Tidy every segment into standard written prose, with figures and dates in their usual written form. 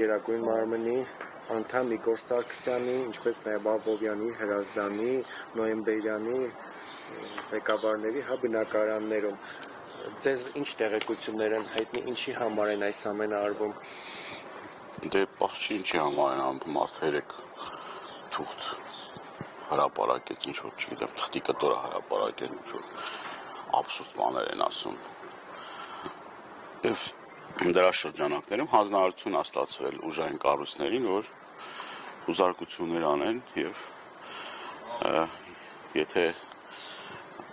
Երակույն մարմնի անդամ Իգոր Սարգսյանի, ինչպես նաև Աբովյանի, Հրազդանի, Նոյեմբերյանի ղեկավարների բնակարաններում։ Ձեզ ինչ տեղեկություններ են հայտնի, ինչի համար են այս ամենը արվում։ Դե պահչի ինչի համար են արվում, մարդը 3 թուղթ հրապարակեց, ինչ որ չգիտեմ, թղթի կտորը հրապարակեց, ինչ որ աբսուրդ բաներ են ասում։ Եվ դրա շրջանակներում հանձնարարություն է ստացվել ուժային կառույցներին, որ հուզարկություններ անեն եւ եթե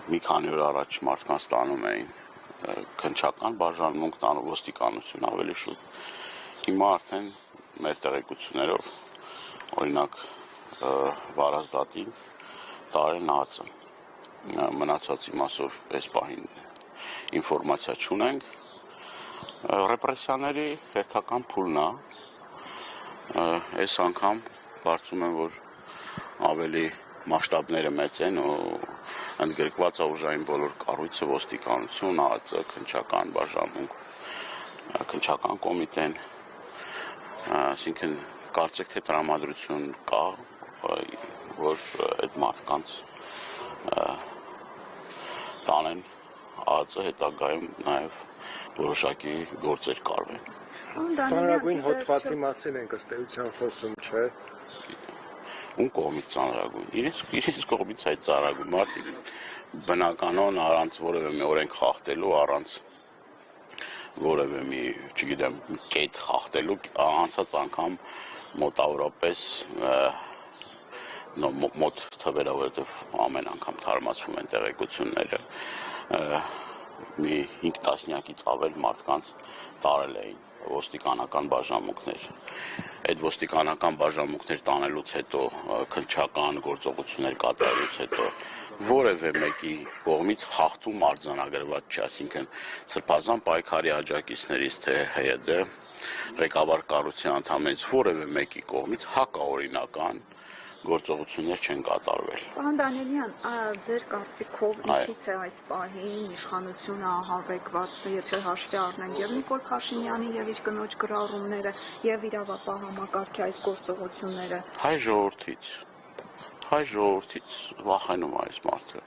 մի քանի օր առաջ մարդկանց տանում էին քննչական բաժանմունք տանում ոստիկանություն ավելի շուտ, հիմա արդեն մեր տեղեկություններով օրինակ Վարազդատին տարել նացը մնացածի մասով այս պահին ինֆորմացիա չունենք ռեպրեսիաների հերթական փուլն է այս անգամ կարծում եմ որ ավելի մասշտաբները մեծ են ու ընդգրկված է ուժային բոլոր կառույցը ոստիկանություն, ԱԱԾ, քննչական բաժանմունք, քննչական կոմիտեն, այսինքն կարծեք թե տրամադրություն կա, որ այդ մարդկանց տանեն ԱԱԾ հետագայում նաև որոշակի գործեր կարվեն։ Ծանրագույն հոդվածի մասին ենք ըստ էության խոսում, չէ՞։ Ում կողմից ծանրագույն։ Իրենց կողմից այդ ծանրագույն մարդիկ բնականon առանց որևէ մի օրենք խախտելու, առանց որևէ մի, չգիտեմ, կետ խախտելու, անցած անգամ մոտավորապես մոտ թվերը, որովհետև ամեն անգամ թարմացվում են տեղեկությունները, մի 5 տասնյակից ավել մարդկանց տարել էին ոստիկանական բաժանմունքներ։ Այդ ոստիկանական բաժանմունքներ տանելուց հետո քննչական գործողություններ կատարելուց հետո որևէ մեկի կողմից խախտում արձանագրված չէ, այսինքն սրբազան պայքարի աջակիցներից թե ՀՅԴ ղեկավար կառույցի անդամներից որևէ մեկի կողմից հակաօրինական գործողություններ չեն կատարվել։ Պարոն Դանիելյան, ձեր կարծիքով ինչից է այս պահին իշխանությունը ահաբեկված, եթե հաշվի առնենք եւ Նիկոլ Փաշինյանի եւ իր կնոջ գրառումները եւ իրավապահ համակարգի այս գործողությունները։ Հայ ժողովրդից վախենում է այս մարդը։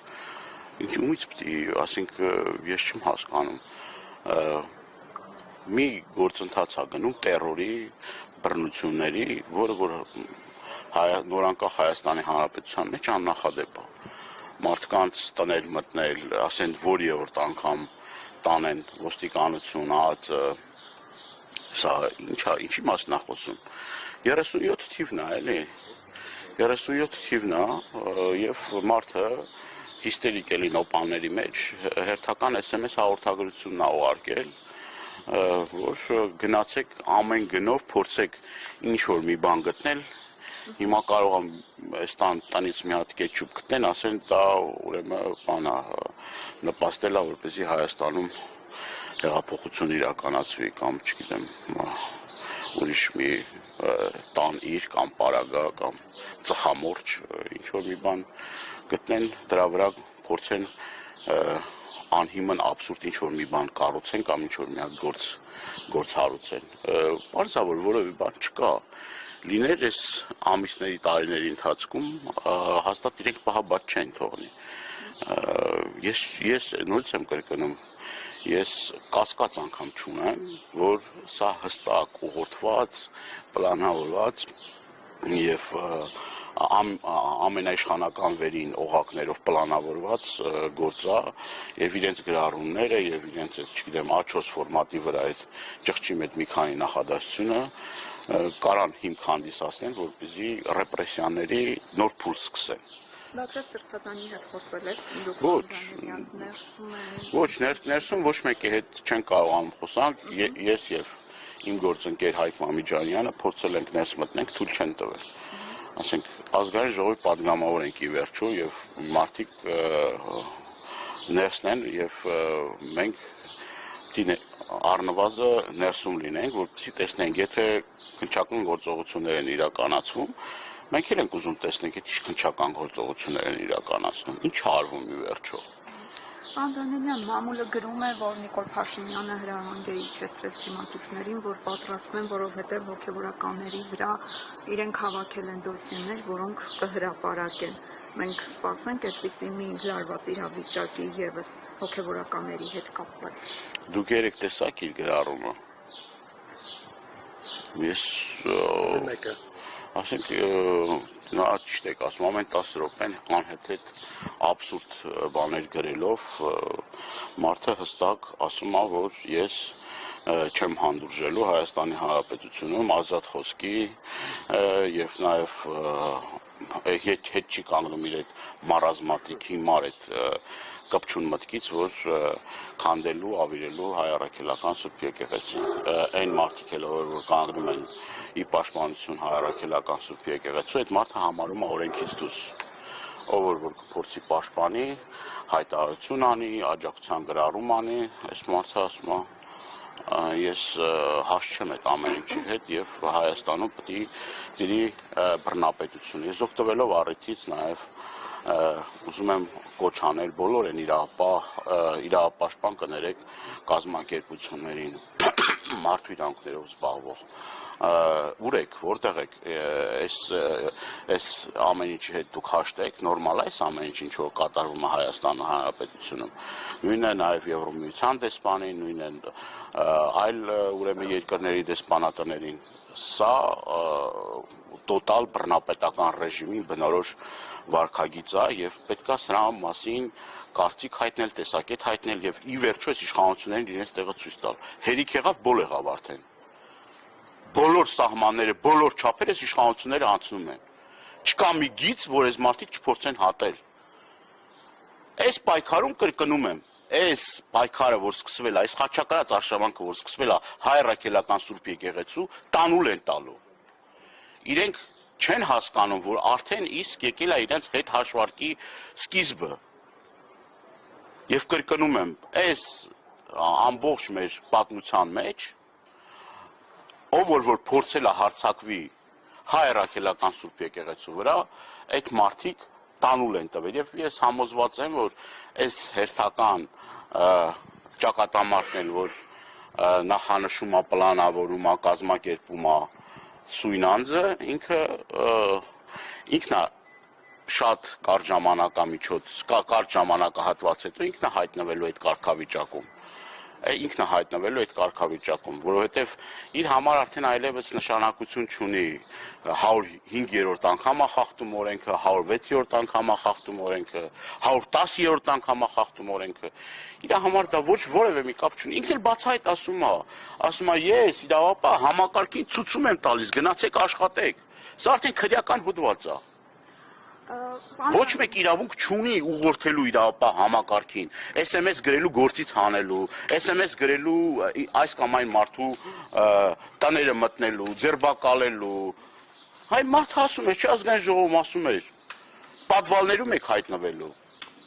Ումից պիտի, ասենք, ես չեմ հասկանում։ Մի գործընթաց է գնում տերորի, բռնությունների, որը նորանկախ Հայաստանի Հանրապետության մեջ աննախադեպ է։ Մարդկանց տնել մտնել, ասեն որ երրորդ անգամ տանեն ոստիկանություն, ԱԱԾ, սա ինչի մասն է խոսում։ 37 թիվն է, էլի։ 37 թիվն է եւ մարդը հիստերիկելի նոպաների մեջ հերթական SMS հաղորդագրությունն է ուղարկել, որ գնացեք ամեն գնով փորձեք ինչ որ մի բան գտնել։ Հիմա կարող եմ այս տնից մի հատ կետչուպ գտնեն, ասեն դա ուրեմն բանա նպաստել է, որպեսզի Հայաստանում հեղափոխություն իրականացվի կամ չգիտեմ ուրիշ մի տան իր կամ պարագա կամ ծխամորճ ինչ որ մի բան գտնեն, դրա վրա փորձեն անհիմն աբսուրդ ինչ որ մի բան կառուցեն կամ ինչ որ մի հատ գործ հարուցեն։ Պարզաբար որևէ բան չկա։ Լիներ այս ամիսների տարիների ընթացքում հաստատ իրենք պահաբաց չեն թողնի։ Ես նույնիսկ եմ կրկնում, ես կասկած անգամ չունեմ, որ սա հստակ ուղղորդված, պլանավորված եւ ամենաիշխանական վերին օղակներով պլանավորված գործ է եւ իրենց գրառումները եւ իրենց չգիտեմ A4 ֆորմատի վրա այդ ճղճի մեջ մի քանի նախադասությունը կարան հիմք հանդիսացնեն, որպեսզի ռեպրեսիաների նոր փուլ սկսեն։ Բագրատ Սրբազանի հետ խոսել եք Ոչ, ներսում ոչ մեկի հետ չեն կարողանում խոսանք, ես եւ իմ գործընկեր Հայկ Մամիջանյանը փորձել ենք ներս մտնենք, թույլ չեն տվել։ Ասենք ազգային ժողովի падգամավոր ենք ի վերջո եւ մարդիկ ներսն են եւ մենք առնվազը ներսում լինենք, որպեսզի տեսնենք, եթե քննչական գործողություններ են իրականացվում, մենք էլ ենք ուզում տեսնենք, եթե քննչական գործողություններ են իրականացնում, ինչ արվում ի վերջո։ Անդրանյան մամուլը գրում է, որ Նիկոլ Փաշինյանը հրահանգ է իջեցրել թիմակիցներին, որ պատրաստվում են, որովհետև հոգևորականների վրա իրենք հավաքել են դոսիեներ, որոնք կհրապարակեն։ Մենք սպասենք այդպիսի մի լարված իրավիճակի եւս հոգևորականների հետ կապված։ Դուք երեք տեսաք իր գրառումը։ Ես Մեկը ասենք նա ճիշտ եք ասում, ամեն 10 րոպեն անհետ աբսուրդ բաներ գրելով մարդը հստակ ասում է, որ ես չեմ հանդուրժելու Հայաստանի Հանրապետությունում ազատ խոսքի եւ նաեւ հետ չի կանգնում իր այդ մարազմատիկ հիմար այդ կպչուն մտքից, որ քանդելու, ավիրելու հայ առաքելական Սուրբ Եկեղեցին։ Այն մարդիկ էլ որ կանգնում են ի պաշտպանություն հայ առաքելական Սուրբ Եկեղեցու, այդ մարդը համարում է օրենքից դուրս։ Ով որ կփորձի պաշտպանի, հայտարարություն անի, աջակցության գրառում անի, այս մարդը ասում է ես հաս չեմ այդ ամեն ինչի հետ եւ Հայաստանում պետք է դիրի բռնապետություն։ Ես օգտվելով առիթից նաեւ ուզում եմ կոչ անել բոլոր են իրավապաշտպան կներեք կազմակերպություններին, մարդու իրավունքներով զբաղվող ուր եք, որտեղ եք, այս ամեն ինչի հետ դուք հաշտեք, նորմալ է այս ամեն ինչ ինչ որ կատարվում է Հայաստանի Հանրապետությունում։ Նույնն է նաև Եվրոմիության դեսպանին, նույնն է այլ ուրեմն երկրների դեսպանատներին։ Սա տոտալ բռնապետական ռեժիմին բնորոշ վարքագիծ է եւ պետք է սրա մասին կարծիք հայտնել, տեսակետ հայտնել եւ ի վերջո այս իշխանություններին իրենց տեղը ցույց տալ։ Հերիք եղավ, բոլ եղավ արդեն։ Բոլոր սահմանները, բոլոր չափերը այս իշխանությունները անցնում են։ Չկա մի գիծ, որ այս մարդիկ չփորձեն հատել։ Այս պայքարում կրկնում եմ, այս պայքարը, որ սկսվել է, այս խաչակրած արշավանքը, որ սկսվել է հայ առաքելական Սուրբ Եկեղեցու, տանուլ են տալու։ Իրենք չեն հասկանում, որ արդեն իսկ եկել է իրենց հետ հաշվարկի սկիզբը։ Եվ կրկնում եմ, այս ամբողջ մեր պատմության մեջ, ով որ փորձել է հարձակվի հայ առաքելական Սուրբ Եկեղեցու վրա, այդ մարդիկ տանուլ են տվել եւ ես համոզված եմ, որ այս հերթական ճակատամարտն էլ, որ նախանշում է, պլանավորում է, կազմակերպում է սույն անձը, ինքն է շատ կարճ ժամանակամիջոց, կարճ ժամանակահատված հետո ինքն է հայտնվելու այդ կարգավիճակում։ Ինքն է հայտնվելու այդ կարգավիճակում, որովհետև իր համար արդեն այլևս նշանակություն չունի 105-րդ անգամ է խախտում օրենքը, 106-րդ անգամ է խախտում օրենքը, 110-րդ անգամ է խախտում օրենքը։ Իր համար դա ոչ որևէ մի կապ չունի։ Ինքն էլ բացահայտ ասում է, ես իրավապահ համակարգին ցույցում եմ տալիս, գնացեք աշխատեք։ Սա արդեն քրեական հոդված է։ Ոչ մեկ իրավունք չունի ուղղորդելու իրավապահ համակարգին, SMS գրելու գործից հանելու, SMS գրելու այս կամ այն մարդու տները մտնելու, ձերբակալելու։ Հայ մարդը ասում է, չի ազգային ժողովում ասում էր, պատվալներում եք հայտնվելու։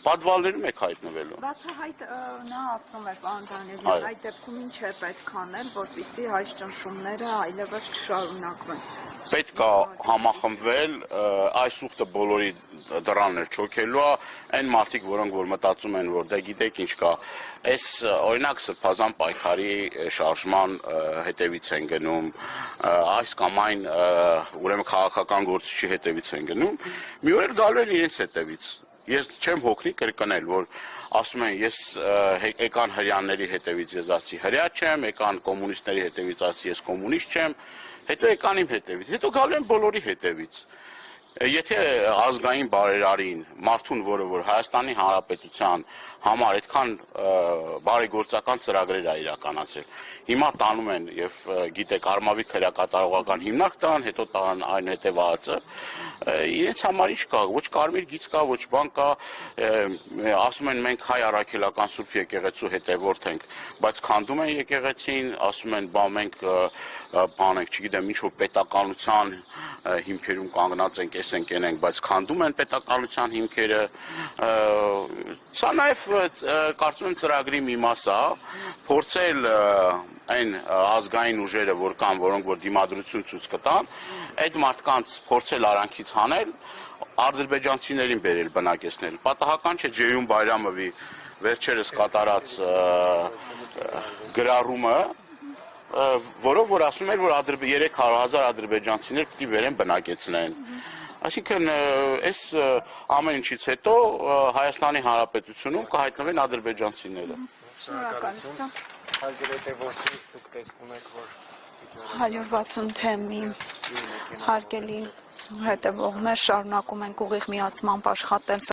Պատվալներում եք հայտնվելու։ Բացահայտ նա ասում էր պարոն Դանիելյան, այդ դեպքում ինչ է պետք անել, որպեսզի այս ճնշումները այլևս չշարունակվեն։ Պետք է համախմբվել, այս ուխտը բոլորի դռաններ չոքելու է, այն մարդիկ, որոնք որ մտածում են, որ դե գիտեք ինչ կա, այս օրինակ սրբազան պայքարի շարժման հետևից են գնում, այս կամ այն ուրեմն քաղաքական գործիչի հետևից են գնում, մի օր էլ գալու են իրենց հետևից։ Ես չեմ հոգնի կրկնել, որ ասում են ես եկան հրյանների հետևից ես ասի հրյա չեմ, եկան կոմունիստների հետևից ասի ես կոմունիստ չեմ, հետո եկան իմ հետևից, հետո գալու են բոլորի հետևից։ Եթե ազգային բարերարին, մարդուն, որը որ Հայաստանի Հանրապետության համար այդքան բարեգործական ծրագրեր է իրականացել, հիմա տանում են եւ գիտեք Արմավիկ քրեակատարողական հիմնարկ տան, հետո տան այն հետեւածը, իրենց համար ինչ կա, ոչ կարմիր գիծ կա, ոչ բան կա, ասում են մենք հայ առաքելական Սուրբ Եկեղեցու հետևորդ ենք, բայց քանդում են եկեղեցին, ասում են բա մենք բան ենք, չգիտեմ, ինչ որ պետականության հիմքերում կանգնած ենք, էս ենք, են ենք, բայց քանդում են պետականության հիմքերը, սա նաև կարծում եմ ծրագրի մի մաս է, փորձել այն ազգային ուժերը, որ կան, որոնք որ դիմադրություն ցույց կտան, այդ մարդկանց փորձել արանքից հանել, ադրբեջանցիներին բերել բնակեցնել։ Պատահական չէ Ջեյուն Բայրամովի վերջերս կատարած գրառումը, որով որ ասում էր, որ 300,000 ադրբեջանցիներ պիտի վերեն բնակեցնեն։ Այսինքն, այս ամեն ինչից հետո Հայաստանի Հանրապետությունում կհայտնվեն ադրբեջանցիները։ Շնորհակալություն։ Հարգելի դեպի դուք տեսնում եք, որ 160 թեմի հարգելի հետևողներ շարունակում ենք ուղիղ միացմամբ աշխատել